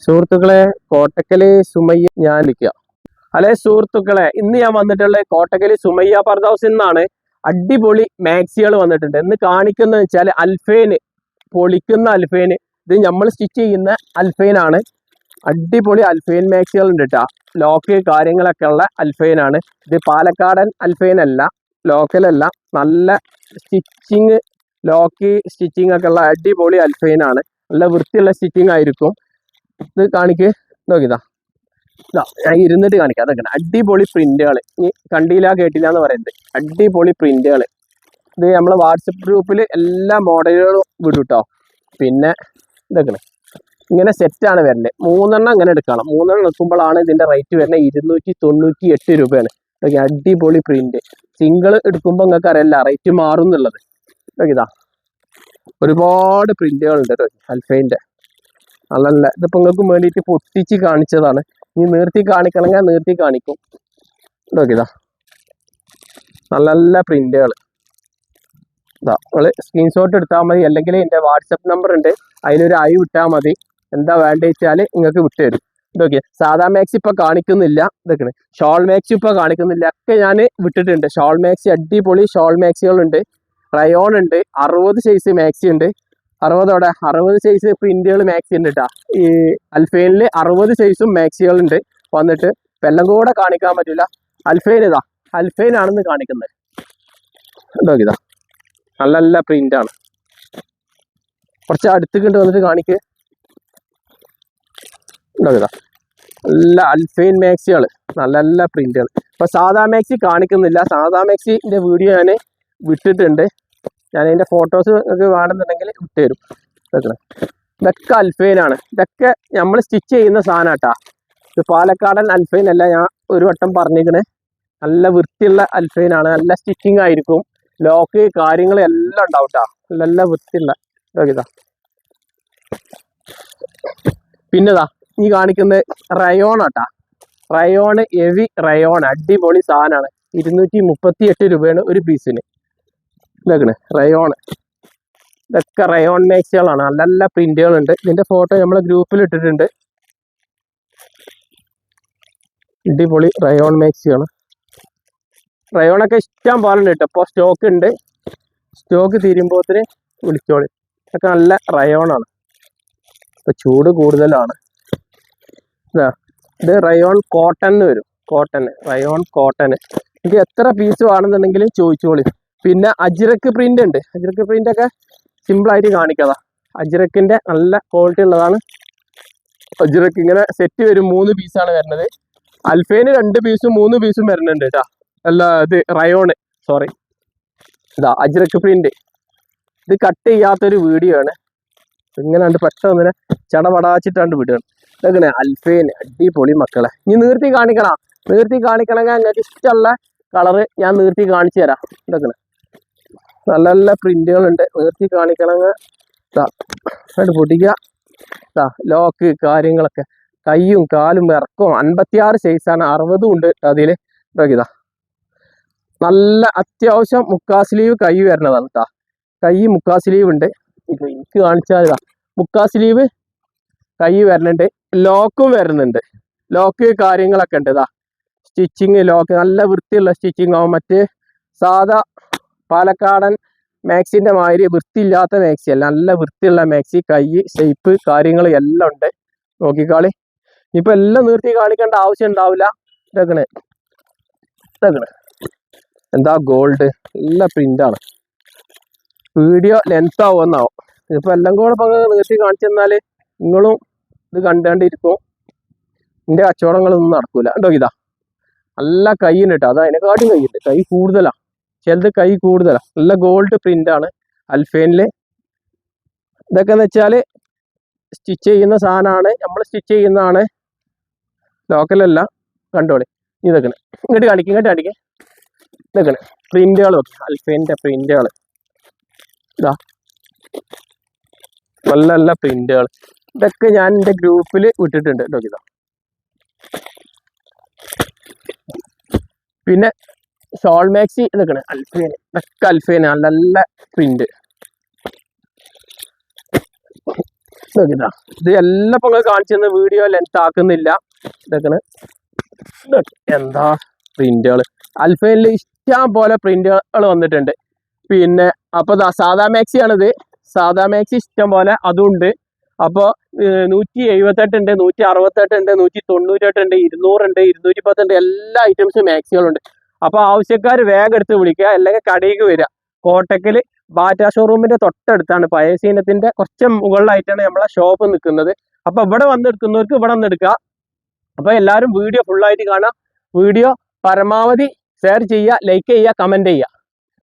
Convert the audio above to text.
സുഹൃത്തുക്കളെ, കോട്ടക്കല് സുമയ്യ ഞാൻ വിളിക്കുക. അല്ലെ സുഹൃത്തുക്കളെ, ഇന്ന് ഞാൻ വന്നിട്ടുള്ള കോട്ടക്കല് സുമയ്യ പർദ ഹൗസിൽ നിന്നാണ്. അടിപൊളി മാക്സികൾ വന്നിട്ടുണ്ട്. ഇന്ന് കാണിക്കുന്ന വെച്ചാൽ അൽഫൈന്, പൊളിക്കുന്ന അൽഫൈന്. ഇത് നമ്മൾ സ്റ്റിച്ച് ചെയ്യുന്ന അൽഫൈനാണ്. അടിപൊളി അൽഫൈൻ മാക്സികൾ ഉണ്ട് കേട്ടോ. ലോക്ക് കാര്യങ്ങളൊക്കെ ഉള്ള അൽഫൈനാണ്. ഇത് പാലക്കാടൻ അൽഫൈനല്ല, ലോക്കലല്ല. നല്ല സ്റ്റിച്ചിങ്, ലോക്ക് സ്റ്റിച്ചിങ് ഒക്കെ ഉള്ള അടിപൊളി അൽഫൈനാണ്. നല്ല വൃത്തിയുള്ള സ്റ്റിച്ചിങ് ആയിരിക്കും. ഇത് കാണിക്ക്, നോക്കിതാ, ഞാൻ ഇരുന്നിട്ട് കാണിക്കാം. അതൊക്കെ അടിപൊളി പ്രിന്റുകൾ. ഇനി കണ്ടില്ല കേട്ടില്ല എന്ന് പറയുന്നത് അടിപൊളി പ്രിന്റുകൾ. ഇത് നമ്മളെ വാട്സപ്പ് ഗ്രൂപ്പിൽ എല്ലാ മോഡലുകളും വിടും കേട്ടോ. പിന്നെ ഇതൊക്കെ ഇങ്ങനെ സെറ്റാണ് വരുന്നത്. 3 എണ്ണം ഇങ്ങനെ എടുക്കണം. 3 എണ്ണം എടുക്കുമ്പോഴാണ് ഇതിന്റെ റേറ്റ് വരുന്നത് 298 രൂപയാണ്. ഓക്കെ, അടിപൊളി പ്രിന്റ്. സിംഗിൾ എടുക്കുമ്പോൾ നിങ്ങൾക്ക് അറിയില്ല റേറ്റ് മാറും എന്നുള്ളത്. ഓക്കെ, ഒരുപാട് പ്രിന്റുകൾ ഉണ്ട് കേട്ടോ അൽഫൈൻ്റെ. നല്ല ഇതിപ്പോൾ നിങ്ങൾക്ക് വേണ്ടിയിട്ട് പൊട്ടിച്ച് കാണിച്ചതാണ്. ഇനി നിർത്തി കാണിക്കണമെങ്കിൽ നിർത്തി കാണിക്കും. നോക്കിതാ, നല്ല നല്ല പ്രിന്റുകൾ. ഇതാ, നിങ്ങൾ സ്ക്രീൻഷോട്ട് എടുത്താൽ മതി, അല്ലെങ്കിൽ എൻ്റെ വാട്സപ്പ് നമ്പർ ഉണ്ട്, അതിലൊരു ഐ വിട്ടാൽ മതി. എന്താ വേണ്ടത് വെച്ചാൽ നിങ്ങൾക്ക് വിട്ടുതരും. ഇതൊക്കെ സാധാ മാക്സി ഇപ്പോൾ കാണിക്കുന്നില്ല. ഇതൊക്കെ ഷോൾ മാക്സി ഇപ്പോൾ കാണിക്കുന്നില്ല, ഒക്കെ ഞാൻ വിട്ടിട്ടുണ്ട്. ഷോൾ മാക്സി അടിപൊളി ഷോൾ മാക്സികളുണ്ട്. റയോൺ ഉണ്ട്, 60 സൈസ് മാക്സി ഉണ്ട്. 60 സൈസ് പ്രിന്റുകൾ മാക്സി ഉണ്ട് കേട്ടോ. ഈ അൽഫൈനിൽ 60 സൈസും മാക്സികളുണ്ട് വന്നിട്ട്. ഇപ്പം എല്ലാം കൂടെ കാണിക്കാൻ പറ്റില്ല. അൽഫൈൻ ഇതാ, അൽഫൈൻ ആണെന്ന് കാണിക്കുന്നത്. ഇതാ, നല്ല നല്ല പ്രിന്റാണ്. കുറച്ച് അടുത്തേക്ക് വന്നിട്ട് കാണിക്ക്. ഇതാ, നല്ല അൽഫൈൻ മാക്സികൾ, നല്ല നല്ല പ്രിന്റുകൾ. ഇപ്പൊ സാധാ മാക്സി കാണിക്കുന്നില്ല. സാധാ മാക്സിന്റെ വീഡിയോ ഞാൻ വിട്ടിട്ടുണ്ട്. ഞാൻ അതിന്റെ ഫോട്ടോസ് ഒക്കെ വേണമെന്നുണ്ടെങ്കിൽ വിട്ടുതരും. ഇതൊക്കെ അൽഫൈനാണ്. ഇതൊക്കെ നമ്മൾ സ്റ്റിച്ച് ചെയ്യുന്ന സാധനം കേട്ടാ. ഇത് പാലക്കാടൻ അൽഫൈൻ അല്ല, ഞാൻ ഒരു വട്ടം പറഞ്ഞിരിക്കണേ. നല്ല വൃത്തിയുള്ള അൽഫൈനാണ്. നല്ല സ്റ്റിച്ചിങ് ആയിരിക്കും. ലോക്ക് കാര്യങ്ങൾ എല്ലാം ഉണ്ടാവും കേട്ടോ. നല്ല വൃത്തിയുള്ള ഇതാ. പിന്നെതാ ഈ കാണിക്കുന്നത് റയോൺ ആട്ടാ. റയോൺ, ഹെവി റയോൺ, അടിപൊളി സാധനമാണ്. 238 രൂപയാണ് ഒരു പീസിന്. ഇതൊക്കെ റയോൺ. ഇതൊക്കെ റയോൺ മാക്സികളാണ്. നല്ല നല്ല പ്രിന്റുകളുണ്ട്. ഇതിന്റെ ഫോട്ടോ നമ്മളെ ഗ്രൂപ്പിൽ ഇട്ടിട്ടുണ്ട്. അടിപൊളി റയോൺ മാക്സികൾ. റയോണൊക്കെ ഇഷ്ടം പോലെ ഉണ്ട് കേട്ടോ. ഇപ്പോൾ സ്റ്റോക്ക് ഉണ്ട്. സ്റ്റോക്ക് തീരുമ്പോഴത്തിന് വിളിച്ചോളി. ഇതൊക്കെ നല്ല റയോണാണ്. ഇപ്പൊ ചൂട് കൂടുതലാണ്. ഇത് റയോൺ കോട്ടൺ വരും. Cotton, rayon cotton. ഇത് എത്ര പീസ് വേണമെന്നുണ്ടെങ്കിലും ചോദിച്ചോളി. പിന്നെ അജ്രക്ക് പ്രിന്റ് ഉണ്ട്. അജ്രക്ക് പ്രിന്റ് ഒക്കെ സിമ്പിളായിട്ട് കാണിക്കാതാ. അജ്രക്കിന്റെ നല്ല ക്വാളിറ്റി ഉള്ളതാണ്. അജ്രക്ക് ഇങ്ങനെ സെറ്റ് വരും. 3 പീസാണ് വരുന്നത്. അൽഫൈന് 2 പീസും 3 പീസും വരുന്നുണ്ട് കേട്ടാ. അല്ല, ഇത് റയോണ്, സോറി. ഇതാ അജ്രക്ക് പ്രിന്റ്. ഇത് കട്ട് ചെയ്യാത്തൊരു വീഡിയോ ആണ്. ഇങ്ങനെ പെട്ടെന്ന് ചടപടാച്ചിട്ടാണ്ട് വിടുകയാണ്. ഇതെങ്ങനെ അൽഫൈൻ, അടിപൊളി മക്കളെ. ഇനി നീർത്തി കാണിക്കണം. നീർത്തി കാണിക്കണമെങ്കിൽ നിങ്ങൾക്ക് ഇഷ്ടമുള്ള കളറ് ഞാൻ നീർത്തി കാണിച്ചു തരാം. ഇതൊക്കെ നല്ല നല്ല പ്രിന്റുകളുണ്ട്. നീർത്തി കാണിക്കണമെങ്കിൽ പൊട്ടിക്കുക. ലോക്ക് കാര്യങ്ങളൊക്കെ, കൈയും കാലും ഇറക്കവും 56 സൈസാണ്. 60 ഉണ്ട് അതിൽ. ഇതാ, നല്ല അത്യാവശ്യം മുക്കാ സ്ലീവ് കൈ വരുന്നതാണ് കേട്ടോ. കൈ മുക്കാ സ്ലീവ് ഉണ്ട്. ഇപ്പൊ എനിക്ക് കാണിച്ചാൽ ഇതാ, മുക്കാ സ്ലീവ് കൈ വരുന്നുണ്ട്. ലോക്കും വരുന്നുണ്ട്. ലോക്ക് കാര്യങ്ങളൊക്കെ ഉണ്ട്. ഇതാ സ്റ്റിച്ചിങ്, ലോക്ക് നല്ല വൃത്തിയുള്ള സ്റ്റിച്ചിങ് ആവും. മറ്റ് സാധാ പാലക്കാടൻ മാക്സിന്റെ മാതിരി വൃത്തിയില്ലാത്ത മാക്സി അല്ല, നല്ല വൃത്തിയുള്ള മാക്സി. കൈ ഷേപ്പ് കാര്യങ്ങൾ എല്ലാം ഉണ്ട്. നോക്കിക്കാളി. ഇപ്പൊ എല്ലാം നിർത്തി കാണിക്കേണ്ട ആവശ്യം ഉണ്ടാവില്ല. ഇതൊക്കെ എന്താ ഗോൾഡ്, നല്ല പ്രിന്റാണ്. Video length ആവുമെന്നാവും. ഇപ്പൊ എല്ലാം കൂടെ ഇപ്പൊ നിർത്തി കാണിച്ചു തന്നാല് നിങ്ങളും ഇത് കണ്ടുകൊണ്ടിരിക്കും. ഇതിന്റെ കച്ചവടങ്ങളൊന്നും നടക്കൂല. ഉണ്ടോ? ഇതാ നല്ല കൈയുണ്ട് കേട്ടോ. അത് അതിനെക്കാട്ടും കൈയുണ്ട്. കൈ കൂടുതലാ, ചിലത് കൈ കൂടുതലാ. നല്ല ഗോൾഡ് പ്രിന്റ് ആണ് അൽഫൈനില്. ഇതൊക്കെ എന്ന് വെച്ചാല് സ്റ്റിച്ച് ചെയ്യുന്ന സാധനമാണ്. നമ്മൾ സ്റ്റിച്ച് ചെയ്യുന്നതാണ്, ലോക്കലല്ല. കണ്ടോളി. ഇതൊക്കെ ഇങ്ങോട്ട് കാണിക്കും. ഇതൊക്കെ പ്രിന്റുകൾ വെക്കും. അൽഫൈനിന്റെ പ്രിന്റുകൾ ഇതാ, നല്ല നല്ല പ്രിന്റുകൾ. ഇതൊക്കെ ഞാൻ എൻ്റെ ഗ്രൂപ്പിൽ വിട്ടിട്ടുണ്ട് കേട്ടോ. ഇതാ, പിന്നെ ഷോൾ മാക്സി ഇതൊക്കെ അൽഫൈൻ. ഇതൊക്കെ അൽഫൈൻ, നല്ല നല്ല പ്രിന്റ്. നോക്കിട്ടാ ഇത് എല്ലാം ഇപ്പൊ കാണിച്ചിരുന്ന വീഡിയോ ലെങ്ത് ആക്കുന്നില്ല. ഇതൊക്കെ എന്താ പ്രിന്റുകൾ, അൽഫൈനിൽ ഇഷ്ടം പോലെ പ്രിന്റുകൾ വന്നിട്ടുണ്ട്. പിന്നെ അപ്പൊ സാദാ മാക്സി ആണിത്. സാദാ മാക്സി ഇഷ്ടം പോലെ അതുണ്ട്. അപ്പോൾ 178 ഉണ്ട്, 168 ഉണ്ട്, 198 ഉണ്ട്, 200 ഉണ്ട്, 210 ഉണ്ട്, എല്ലാ ഐറ്റംസും മാക്സികളുണ്ട്. അപ്പോൾ ആവശ്യക്കാർ വേഗം എടുത്ത് വിളിക്കുക, അല്ലെങ്കിൽ കടയിലേക്ക് വരിക. കോട്ടക്കൽ ബാറ്റ ഷോറൂമിന്റെ തൊട്ടടുത്താണ്, പഴയ സീനത്തിന്റെ കുറച്ച് മുകളിലായിട്ടാണ് നമ്മളെ ഷോപ്പ് നിൽക്കുന്നത്. അപ്പൊ ഇവിടെ വന്നെടുക്കുന്നവർക്ക് ഇവിടെ വന്നെടുക്കുക. അപ്പൊ എല്ലാവരും വീഡിയോ ഫുള്ളായിട്ട് കാണാം. വീഡിയോ പരമാവധി ഷെയർ ചെയ്യുക, ലൈക്ക് ചെയ്യുക, കമന്റ് ചെയ്യുക.